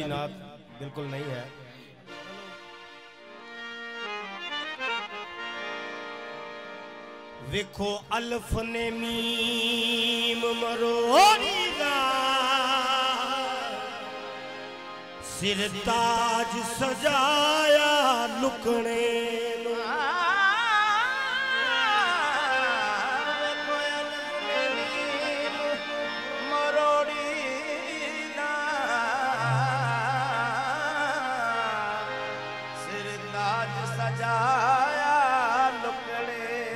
की नात बिल्कुल नहीं है। वेखो अल्फ ने मीम मरोड़ी दा सिर ताज सजाया लुकने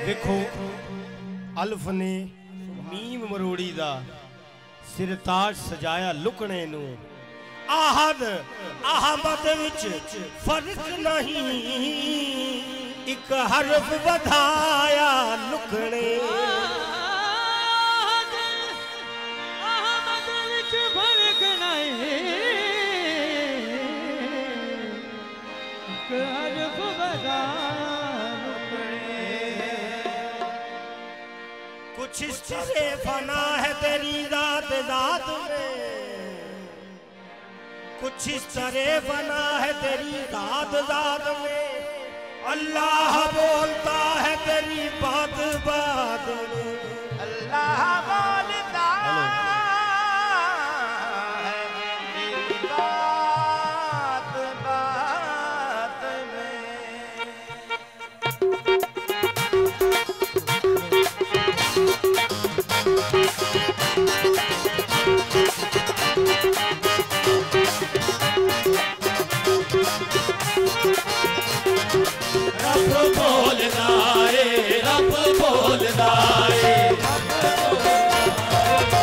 देखो अल्फ ने मीम मरोड़ी दा सिर ताज सजाया लुकने नू आहद अहमद विच फर्क नहीं एक हरफ बधाया लुकने अहमद विच फर्क नहीं एक हरफ बधाया कुछ इस तरह फना है तेरी रात रात में कुछ इस तरह फना है तेरी रात रात में अल्लाह बोलता है तेरी बात बात में अल्लाह बोलता है तेरी बात बात में। रब बोलदा है रब बोलदा है रब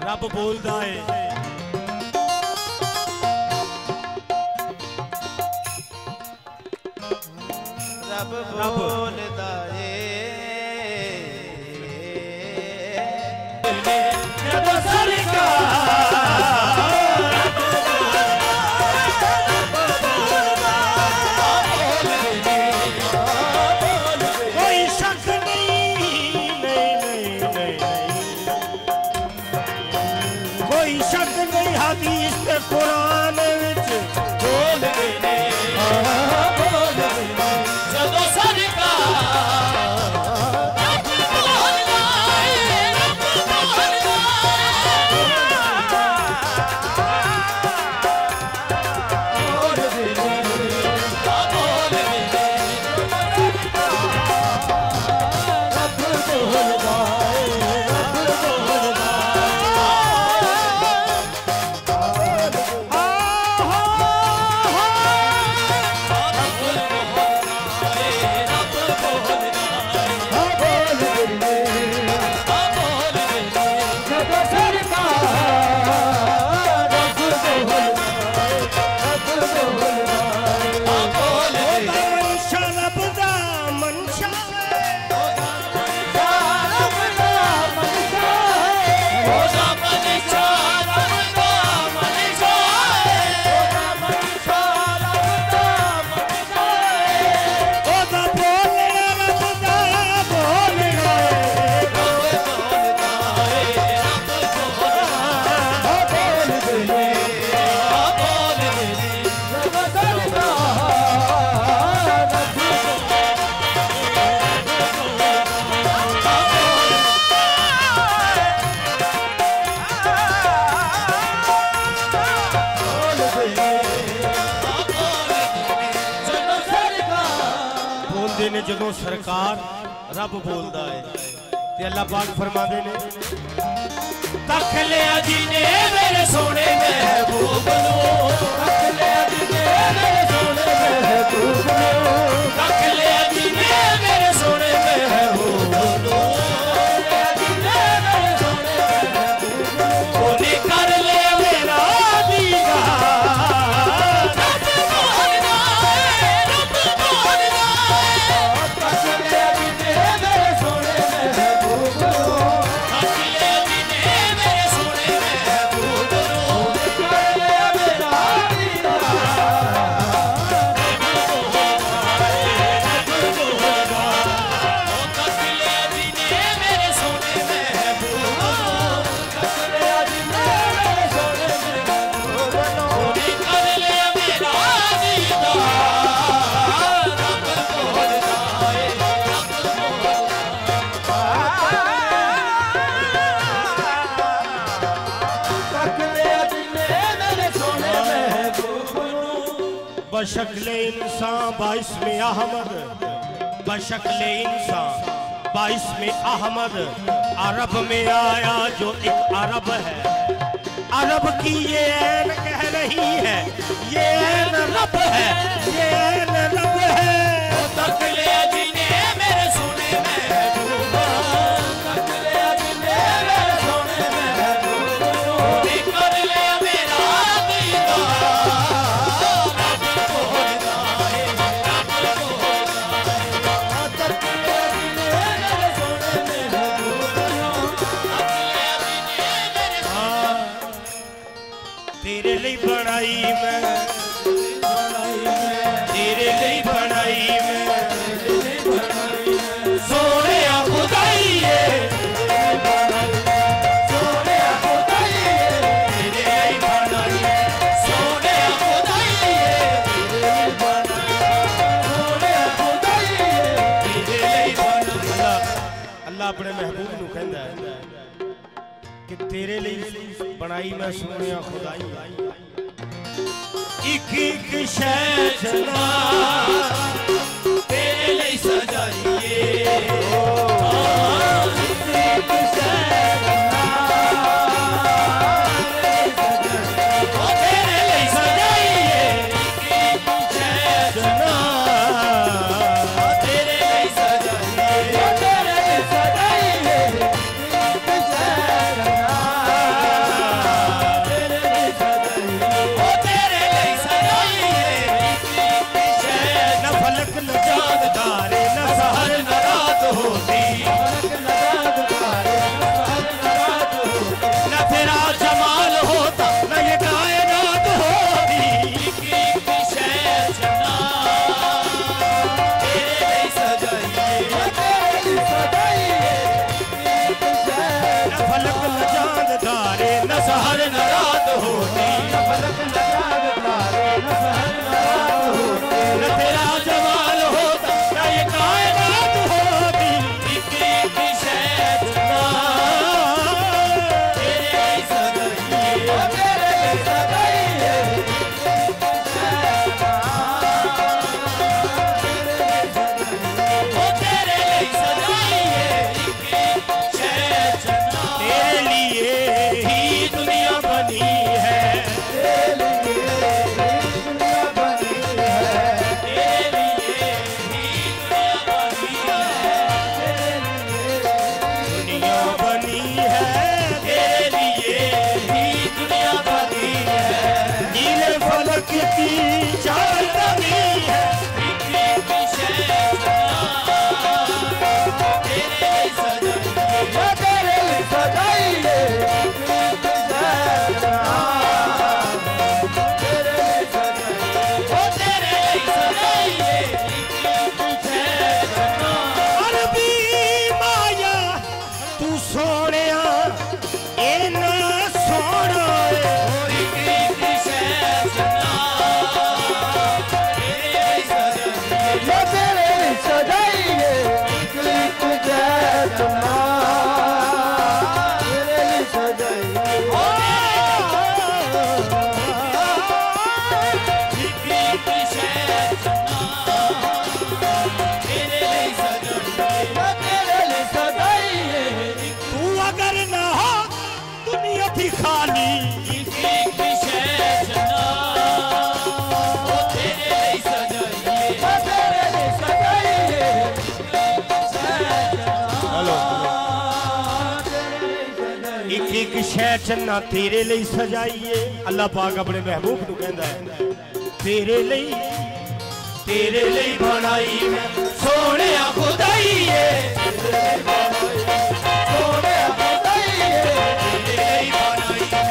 रब बोलदा है रब बोलदा है जब सरकार कोई शक कोई शक नहीं हदीस ते कुरान विच बोल गए जदों जदों सरकार रब बोलदा है ते अल्लाह पाक फरमांदे ने तख लिया जी ने मेरे सोने महबूब नूं तख लिया जी ने मेरे सोने महबूब नूं तख लिया जी ने बशक्ल इंसान बाइस में अहमद, बशक्ल इंसान बाइस में अहमद, अरब में आया जो एक अरब है। अरब की ये ऐन कह रही है, ये ऐन रब है, ये ऐन रब है। तेरे लिए बनाई मैं, तेरे लिए बनाई मैं, सोने खुदाइए, सोने खुदाइए, तेरे लिए बनाई, सोने खुदाइए, तेरे लिए बनाई, सोने खुदाइए, तेरे लिए बनाई। अल्लाह अपने महबूब नूं कहंदा है कि तेरे लिए बनाई मैं सोने खुदाई। एक एक शै जना तेरे लिए सजाइए, एक एक शै तेरे लिए सजाइए, एक एक शै जना तेरे लिए सजाइए, तेरे लिए सजाइए, एक एक शै चन्ना तेरे लिए सजाइए। अल्लाह पाक अपने महबूब को कहता है तेरे लिए बनाई मैं सोने खुदाइए, सोने खुदाइए, तेरे लिए बनाई मैं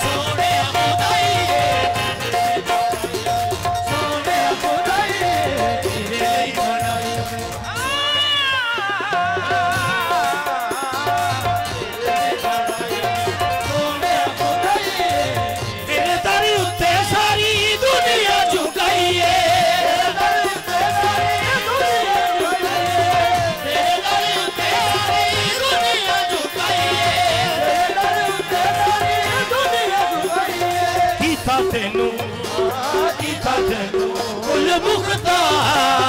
सोने खुदाइए, सोने खुदाइए, तेरे लिए बनाई तेरे मुख्तार